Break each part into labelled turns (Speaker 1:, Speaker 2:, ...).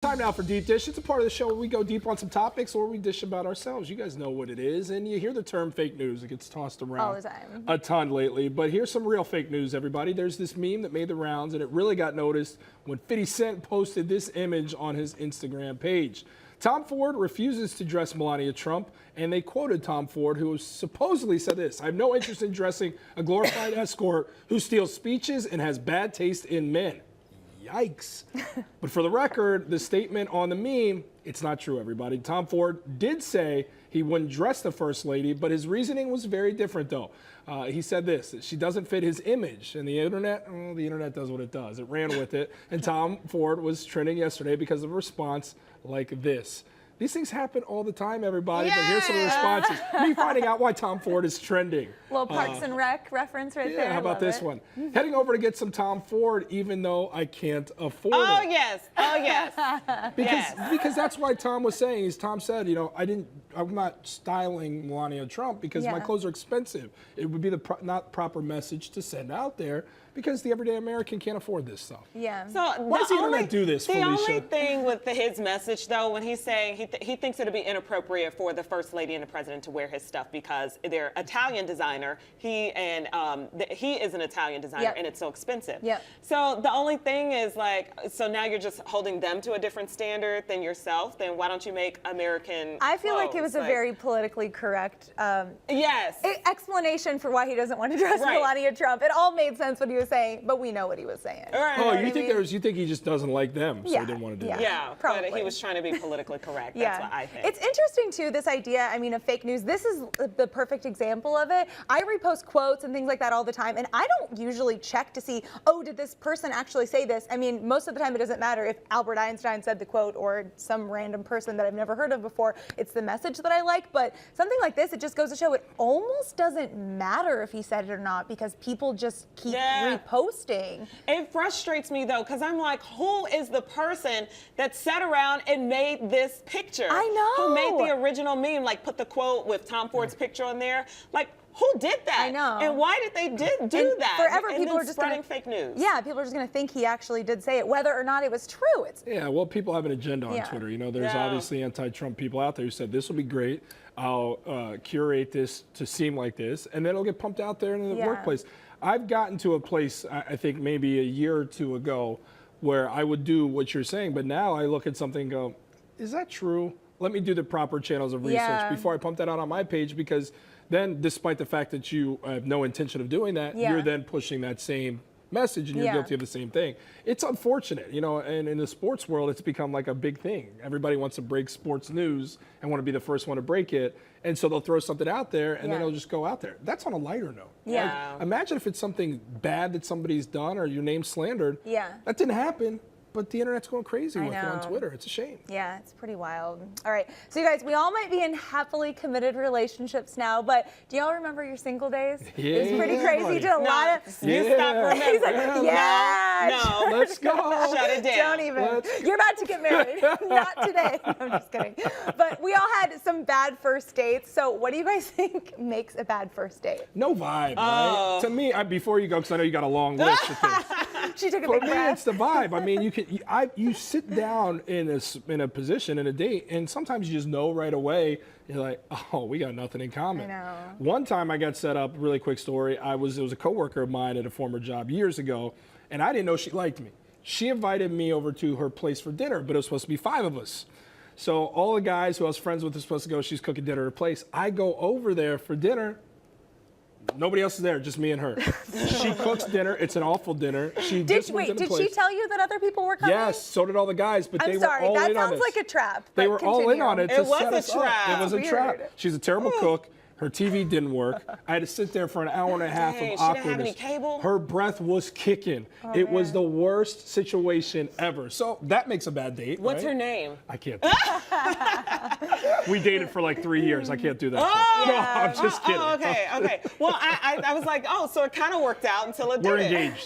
Speaker 1: Time now for Deep Dish. It's a part of the show where we go deep on some topics or we dish about ourselves. You guys know what it is, and you hear the term fake news. It gets tossed around
Speaker 2: all the time.
Speaker 1: A ton lately. But here's some real fake news, everybody. There's this meme that made the rounds, and it really got noticed when 50 Cent posted this image on his Instagram page. Tom Ford refuses to dress Melania Trump, and they quoted Tom Ford, who supposedly said this: "I have no interest in dressing a glorified escort who steals speeches and has bad taste in men." Yikes. But for the record, the statement on the meme, it's not true, everybody. Tom Ford did say he wouldn't dress the First Lady, but his reasoning was very different, though. He said this: she doesn't fit his image. And the internet does what it does. It ran with it. And Tom Ford was trending yesterday because of a response like this. These things happen all the time, everybody, but here's some of the responses. Me finding out why Tom Ford is trending.
Speaker 2: Little Parks and Rec reference right there.
Speaker 1: Yeah, how about this one? Heading over to get some Tom Ford, even though I can't afford
Speaker 3: Oh,
Speaker 1: it.
Speaker 3: yes. Oh, yes.
Speaker 1: Because that's why Tom was saying, Tom said, I'm not styling Melania Trump because my clothes are expensive. It would be the not proper message to send out there because the everyday American can't afford this stuff.
Speaker 2: Yeah.
Speaker 3: So
Speaker 1: Why does the internet do this,
Speaker 3: The
Speaker 1: Felicia?
Speaker 3: only thing with his message, though, when he's saying he thinks it would be inappropriate for the First Lady and the President to wear his stuff because they're Italian designer. He is an Italian designer, and it's so expensive.
Speaker 2: Yep.
Speaker 3: So the only thing is, so now you're just holding them to a different standard than yourself. Then why don't you make American
Speaker 2: I feel like it
Speaker 3: clothes?
Speaker 2: was a very politically correct explanation for why he doesn't want to dress Melania Trump. It all made sense what he was saying, but we know what he was saying.
Speaker 3: Right.
Speaker 1: Oh, you think he just doesn't like them, so he didn't want to do that?
Speaker 3: Yeah,
Speaker 2: probably.
Speaker 3: But he was trying to be politically correct. That's what I think.
Speaker 2: It's interesting, too, this idea, of fake news. This is the perfect example of it. I repost quotes and things like that all the time, and I don't usually check to see, oh, did this person actually say this? Most of the time it doesn't matter if Albert Einstein said the quote or some random person that I've never heard of before. It's the message that I like, but something like this, it just goes to show it almost doesn't matter if he said it or not because people just keep reposting.
Speaker 3: It frustrates me, though, because I'm like, who is the person that sat around and made this picture?
Speaker 2: I know.
Speaker 3: Who made the original meme, put the quote with Tom Ford's picture on there? Who did that?
Speaker 2: I know.
Speaker 3: And why did they do that?
Speaker 2: Forever,
Speaker 3: and
Speaker 2: people
Speaker 3: then
Speaker 2: are just
Speaker 3: spreading fake news.
Speaker 2: Yeah, people are just going to think he actually did say it, whether or not it was true.
Speaker 1: Well, people have an agenda on Twitter. There's obviously anti-Trump people out there who said, this will be great. I'll curate this to seem like this, and then it'll get pumped out there in the workplace. I've gotten to a place, I think maybe a year or two ago, where I would do what you're saying, but now I look at something and go, is that true? Let me do the proper channels of research before I pump that out on my page, because then, despite the fact that you have no intention of doing that, you're then pushing that same message and you're guilty of the same thing. It's unfortunate, and in the sports world, it's become like a big thing. Everybody wants to break sports news and want to be the first one to break it. And so they'll throw something out there and then it'll just go out there. That's on a lighter note.
Speaker 2: Yeah.
Speaker 1: Imagine if it's something bad that somebody's done or your name's slandered.
Speaker 2: Yeah.
Speaker 1: That didn't happen. But the internet's going crazy with it on
Speaker 2: know.
Speaker 1: Twitter. It's a shame.
Speaker 2: Yeah, it's pretty wild. All right, so you guys, we all might be in happily committed relationships now, but do y'all remember your single days?
Speaker 1: Yeah,
Speaker 2: it was pretty crazy.
Speaker 1: buddy.
Speaker 2: You did a lot of.
Speaker 3: You stop remembering.
Speaker 2: He's like,
Speaker 3: No.
Speaker 1: Let's go.
Speaker 3: Shut it down.
Speaker 2: Don't even. You're about to get married. Not today. No, I'm just kidding. But we all had some bad first dates. So what do you guys think makes a bad first date?
Speaker 1: No vibe, right? To me, before you go, because I know you got a long list of things.
Speaker 2: She took a
Speaker 1: For
Speaker 2: big
Speaker 1: me,
Speaker 2: breath.
Speaker 1: it's the vibe. You sit down in a position in a date, and sometimes you just know right away. You're like, oh, we got nothing in common.
Speaker 2: I know.
Speaker 1: One time I got set up. Really quick story. It was a coworker of mine at a former job years ago, and I didn't know she liked me. She invited me over to her place for dinner, but it was supposed to be 5 of us. So all the guys who I was friends with were supposed to go. She's cooking dinner at her place. I go over there for dinner. Nobody else is there, just me and her. She cooks dinner. It's an awful dinner.
Speaker 2: Did she tell you that other people were coming?
Speaker 1: Yes, so did all the guys, but they were all in on
Speaker 2: that
Speaker 1: this.
Speaker 2: sounds like a trap.
Speaker 1: They were all in on it to
Speaker 3: It was
Speaker 1: set
Speaker 3: a
Speaker 1: us up.
Speaker 3: trap.
Speaker 1: It was a
Speaker 2: Weird.
Speaker 1: trap. She's a terrible cook. Her TV didn't work. I had to sit there for an hour and a half
Speaker 3: Dang,
Speaker 1: of
Speaker 3: she didn't
Speaker 1: awkwardness.
Speaker 3: have any cable?
Speaker 1: Her breath was kicking. It was the worst situation ever. So that makes a bad date.
Speaker 3: What's
Speaker 1: right?
Speaker 3: her name?
Speaker 1: I can't do that. We dated for like 3 years. I can't do that.
Speaker 3: Oh,
Speaker 1: No, I'm just kidding.
Speaker 3: Oh, okay. Well, I was like, so it kind of worked out until it didn't.
Speaker 1: We're engaged.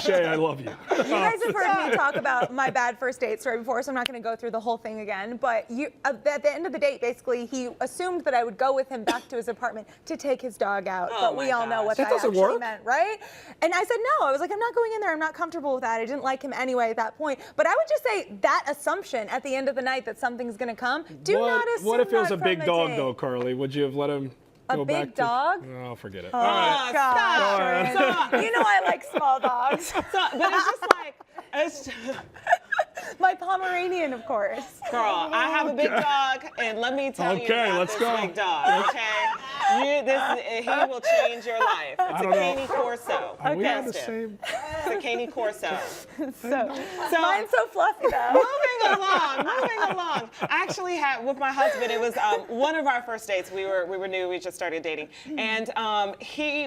Speaker 1: Shay, I love you.
Speaker 2: You guys have heard me talk about my bad first date story before, so I'm not going to go through the whole thing again. But at the end of the date, basically, he assumed that I would go with him back back to his apartment to take his dog out.
Speaker 3: Oh
Speaker 2: But we
Speaker 3: my
Speaker 2: all know what
Speaker 3: gosh.
Speaker 2: that,
Speaker 1: That doesn't
Speaker 2: actually
Speaker 1: work.
Speaker 2: meant, right? And I said, no. I was like, I'm not going in there. I'm not comfortable with that. I didn't like him anyway at that point. But I would just say that assumption at the end of the night that something's going to come, do not assume
Speaker 1: What if it was
Speaker 2: that
Speaker 1: a
Speaker 2: from
Speaker 1: big
Speaker 2: the
Speaker 1: dog,
Speaker 2: date.
Speaker 1: though, Carly? Would you have let him
Speaker 2: A
Speaker 1: go
Speaker 2: big
Speaker 1: back
Speaker 2: dog?
Speaker 1: Oh, forget it.
Speaker 2: Oh,
Speaker 1: All right.
Speaker 2: gosh,
Speaker 3: Stop.
Speaker 2: Jordan. You know I like small dogs.
Speaker 3: So, but it's just like, it's,
Speaker 2: My Pomeranian, of course.
Speaker 3: girl, I have a big dog, and let me tell you
Speaker 1: Okay,
Speaker 3: about
Speaker 1: let's
Speaker 3: this
Speaker 1: go.
Speaker 3: big dog, okay? He will change your life. It's a
Speaker 1: don't know.
Speaker 3: Cane Corso.
Speaker 1: Are we on the
Speaker 3: Festive.
Speaker 1: same?
Speaker 3: It's a Cane Corso.
Speaker 2: So
Speaker 3: So,
Speaker 2: mine's so fluffy though.
Speaker 3: moving along. I actually had with my husband. It was one of our first dates. We were new. We just started dating, and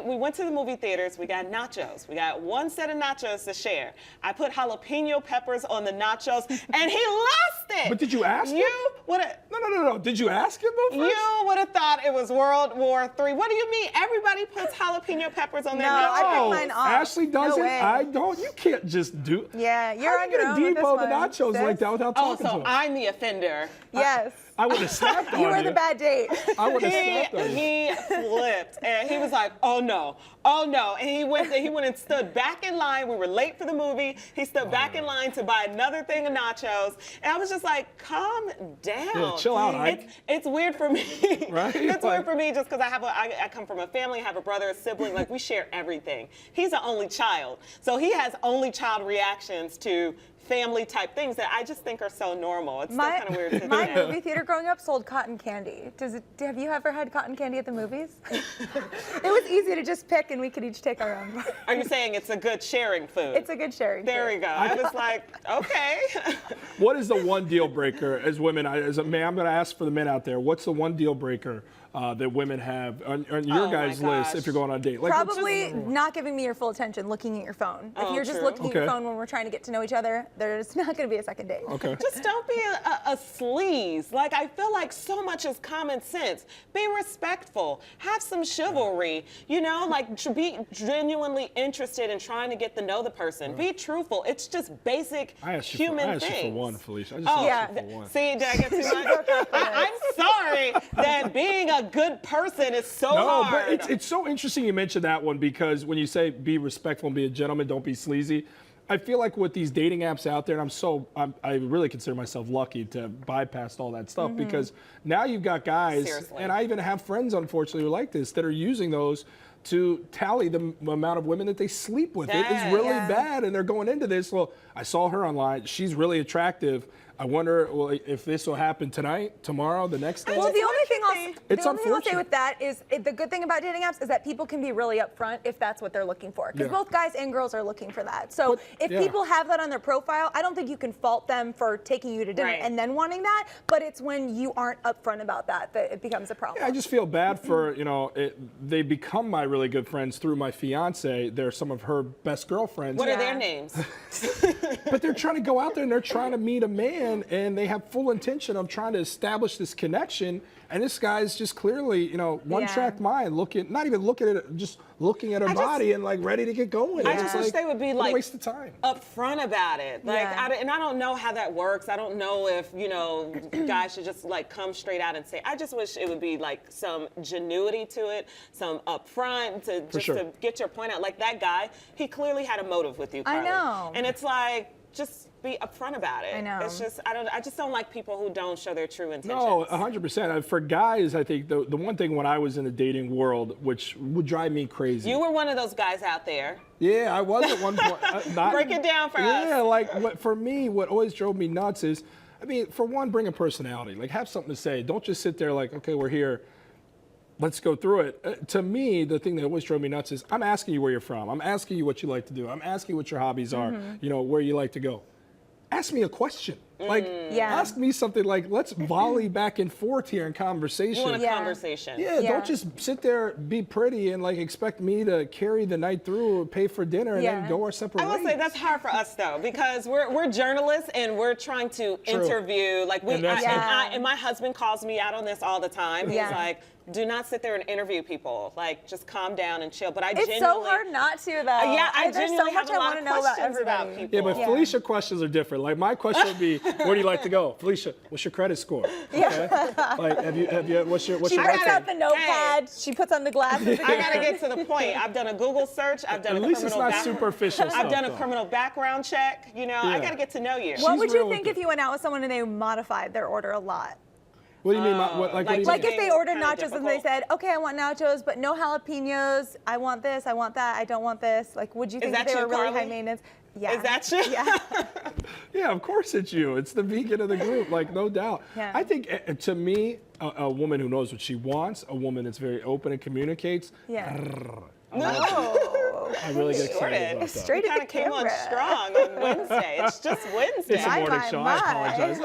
Speaker 3: we went to the movie theaters. We got nachos. We got one set of nachos to share. I put jalapeno peppers on the nachos, and he lost it.
Speaker 1: But did you ask him?
Speaker 3: You would have.
Speaker 1: No. Did you ask him though first?
Speaker 3: You would have thought it was World War III. What do you mean? Everybody puts jalapeno peppers on their
Speaker 2: No, I
Speaker 3: nachos.
Speaker 2: picked mine off.
Speaker 1: Ashley doesn't.
Speaker 2: No way.
Speaker 1: I don't. You can't just do.
Speaker 2: Yeah, you're
Speaker 1: How
Speaker 2: on
Speaker 1: you
Speaker 2: your
Speaker 1: gonna
Speaker 2: own with
Speaker 1: depot
Speaker 2: this
Speaker 1: the
Speaker 2: one,
Speaker 1: nachos
Speaker 2: sis.
Speaker 1: like that without
Speaker 3: Oh,
Speaker 1: talking
Speaker 3: so
Speaker 1: to him?
Speaker 3: I'm the offender.
Speaker 2: Yes.
Speaker 1: I would have snapped on
Speaker 2: You were the bad date.
Speaker 1: I would have snapped on you.
Speaker 3: He flipped and he was like, "Oh no, and he went and stood back in line. We were late for the movie. He stood back in line to buy another thing of nachos, and I was just like, "Calm down,
Speaker 1: Yeah, chill out, Ike.
Speaker 3: It's weird for me,
Speaker 1: Right?
Speaker 3: It's
Speaker 1: Like-
Speaker 3: weird for me just because I come from a family, I have a brother, a sibling, like we share everything. He's an only child, so he has only child reactions to family type things that I just think are so normal. It's still kind of weird to
Speaker 2: My
Speaker 3: say.
Speaker 2: movie theater growing up sold cotton candy. Have you ever had cotton candy at the movies? It was easy to just pick and we could each take our own.
Speaker 3: Are you saying it's a good sharing food?
Speaker 2: It's a good sharing.
Speaker 3: There we
Speaker 2: food.
Speaker 3: go. I was like, okay.
Speaker 1: What is the one deal breaker as women? As a man, I'm going to ask for the men out there. What's the one deal breaker that women have on your
Speaker 3: Oh,
Speaker 1: guys'
Speaker 3: my
Speaker 1: list
Speaker 3: gosh.
Speaker 1: if you're going on a date? Like,
Speaker 2: Probably not giving me your full attention, looking at your phone. If
Speaker 3: Oh,
Speaker 2: you're just
Speaker 3: true.
Speaker 2: looking at your
Speaker 1: Okay.
Speaker 2: phone when we're trying to get to know each other, there's not going to be a second date.
Speaker 1: Okay.
Speaker 3: Just don't be a sleaze. Like, I feel like so much is common sense. Be respectful. Have some chivalry. You know, like, be genuinely interested in trying to get to know the person. Be truthful. It's just basic
Speaker 1: I asked you
Speaker 3: human
Speaker 1: for, I asked
Speaker 3: things.
Speaker 1: you for one, Felicia. I just
Speaker 3: Oh,
Speaker 1: asked you for one.
Speaker 3: See, did I get too much? I'm sorry that being a good person is so
Speaker 1: No,
Speaker 3: hard.
Speaker 1: but it's so interesting you mentioned that one because when you say be respectful and be a gentleman, don't be sleazy. I feel like with these dating apps out there, and I really consider myself lucky to bypass all that stuff because now you've got guys,
Speaker 3: Seriously.
Speaker 1: and I even have friends, unfortunately, who are like this, that are using those to tally the amount of women that they sleep with. It is
Speaker 3: Yes.
Speaker 1: really
Speaker 2: Yeah.
Speaker 1: bad, and they're going into this. Well, I saw her online. She's really attractive. I wonder if this will happen tonight, tomorrow, the next day.
Speaker 2: Well, the only thing
Speaker 1: It's
Speaker 2: I'll say
Speaker 1: unfortunate.
Speaker 2: with that is the good thing about dating apps is that people can be really upfront if that's what they're looking for. Because
Speaker 1: Yeah.
Speaker 2: both guys and girls are looking for that. So
Speaker 1: But,
Speaker 2: if
Speaker 1: yeah.
Speaker 2: people have that on their profile, I don't think you can fault them for taking you to dinner
Speaker 3: Right.
Speaker 2: and then wanting that. But it's when you aren't upfront about that it becomes a problem.
Speaker 1: I just feel bad for, they become my really good friends through my fiance. They're some of her best girlfriends.
Speaker 3: What are
Speaker 2: Yeah.
Speaker 3: their names?
Speaker 1: But they're trying to go out there and they're trying to meet a man and they have full intention of trying to establish this connection. And this guy's just clearly, one-track mind, not even looking at it, just looking at her body and like ready to get going.
Speaker 3: I
Speaker 1: It's
Speaker 3: just wish they would be
Speaker 1: what a
Speaker 3: like
Speaker 1: waste of time.
Speaker 3: upfront about it. Like,
Speaker 2: Yeah.
Speaker 3: and I don't know how that works. I don't know if guys should just like come straight out and say. I just wish it would be like some genuity to it, some upfront to get your point out. Like that guy, he clearly had a motive with you,
Speaker 2: I
Speaker 3: Carly.
Speaker 2: know.
Speaker 3: And it's like, just be upfront about it.
Speaker 2: I know.
Speaker 3: It's just I just don't like people who don't show their true intentions.
Speaker 1: No, 100%. For guys, I think the one thing when I was in the dating world, which would drive me crazy.
Speaker 3: You were one of those guys out there.
Speaker 1: Yeah, I was at one point.
Speaker 3: Break it down for us.
Speaker 1: Yeah, like for me, what always drove me nuts is, for one, bring a personality. Like have something to say. Don't just sit there like, okay, we're here. Let's go through it. To me, the thing that always drove me nuts is I'm asking you where you're from. I'm asking you what you like to do. I'm asking you what your hobbies are, where you like to go. Ask me a question.
Speaker 2: Yeah.
Speaker 1: Ask me something like, let's volley back and forth here in conversation.
Speaker 3: You want a
Speaker 2: Yeah.
Speaker 3: conversation.
Speaker 1: Yeah,
Speaker 2: Yeah.
Speaker 1: don't just sit there, be pretty, and like expect me to carry the night through, pay for dinner, and then
Speaker 2: Yeah.
Speaker 1: go our separate
Speaker 3: I will
Speaker 1: ways.
Speaker 3: say that's hard for us though because we're journalists and we're trying to interview. Like
Speaker 1: And that's-
Speaker 3: and my husband calls me out on this all the time. He's
Speaker 2: Yeah.
Speaker 3: like, do not sit there and interview people. Like, just calm down and chill. But I
Speaker 2: It's
Speaker 3: genuinely,
Speaker 2: so hard not to, though.
Speaker 3: Yeah, I
Speaker 2: There's
Speaker 3: genuinely
Speaker 2: so much
Speaker 3: have a
Speaker 2: I
Speaker 3: lot
Speaker 2: want
Speaker 3: of
Speaker 2: to know about
Speaker 3: questions about
Speaker 2: everybody.
Speaker 3: people.
Speaker 1: Yeah, but Felicia questions are different. Like my question would be, where do you like to go? Felicia, what's your credit score? Okay? Like, have you, what's your
Speaker 2: She
Speaker 1: record?
Speaker 2: puts out the notepad. She puts on the glasses.
Speaker 3: I gotta get to the point. I've done a Google search. I've done
Speaker 1: At
Speaker 3: a
Speaker 1: least it's
Speaker 3: criminal
Speaker 1: not superficial stuff.
Speaker 3: I've done a
Speaker 1: though.
Speaker 3: criminal background check. You know, I
Speaker 1: Yeah.
Speaker 3: gotta get to know you.
Speaker 2: What
Speaker 1: She's
Speaker 2: would
Speaker 1: real
Speaker 2: you
Speaker 1: with
Speaker 2: think
Speaker 1: it.
Speaker 2: if you went out with someone and they modified their order a lot?
Speaker 1: What do you mean? What do you
Speaker 2: Like
Speaker 1: mean?
Speaker 2: if they ordered
Speaker 3: Kinda
Speaker 2: nachos and they
Speaker 3: difficult.
Speaker 2: said, okay, I want nachos, but no jalapenos. I want this, I want that, I don't want this. Like, would you think
Speaker 3: that
Speaker 2: they
Speaker 3: you,
Speaker 2: were really
Speaker 3: Carly?
Speaker 2: high maintenance? Yeah.
Speaker 3: Is that you?
Speaker 2: Yeah.
Speaker 1: Yeah, of course it's you. It's the vegan of the group, like no doubt.
Speaker 2: Yeah.
Speaker 1: I think to me, a woman who knows what she wants, a woman that's very open and communicates.
Speaker 2: Yeah.
Speaker 3: No.
Speaker 1: I really get excited
Speaker 3: Shorted.
Speaker 1: about that.
Speaker 2: Straight at
Speaker 3: Kind
Speaker 2: the
Speaker 3: of came on
Speaker 2: camera.
Speaker 3: strong on Wednesday. It's just Wednesday.
Speaker 1: It's a morning
Speaker 2: My,
Speaker 1: show.
Speaker 2: my.
Speaker 1: I apologize.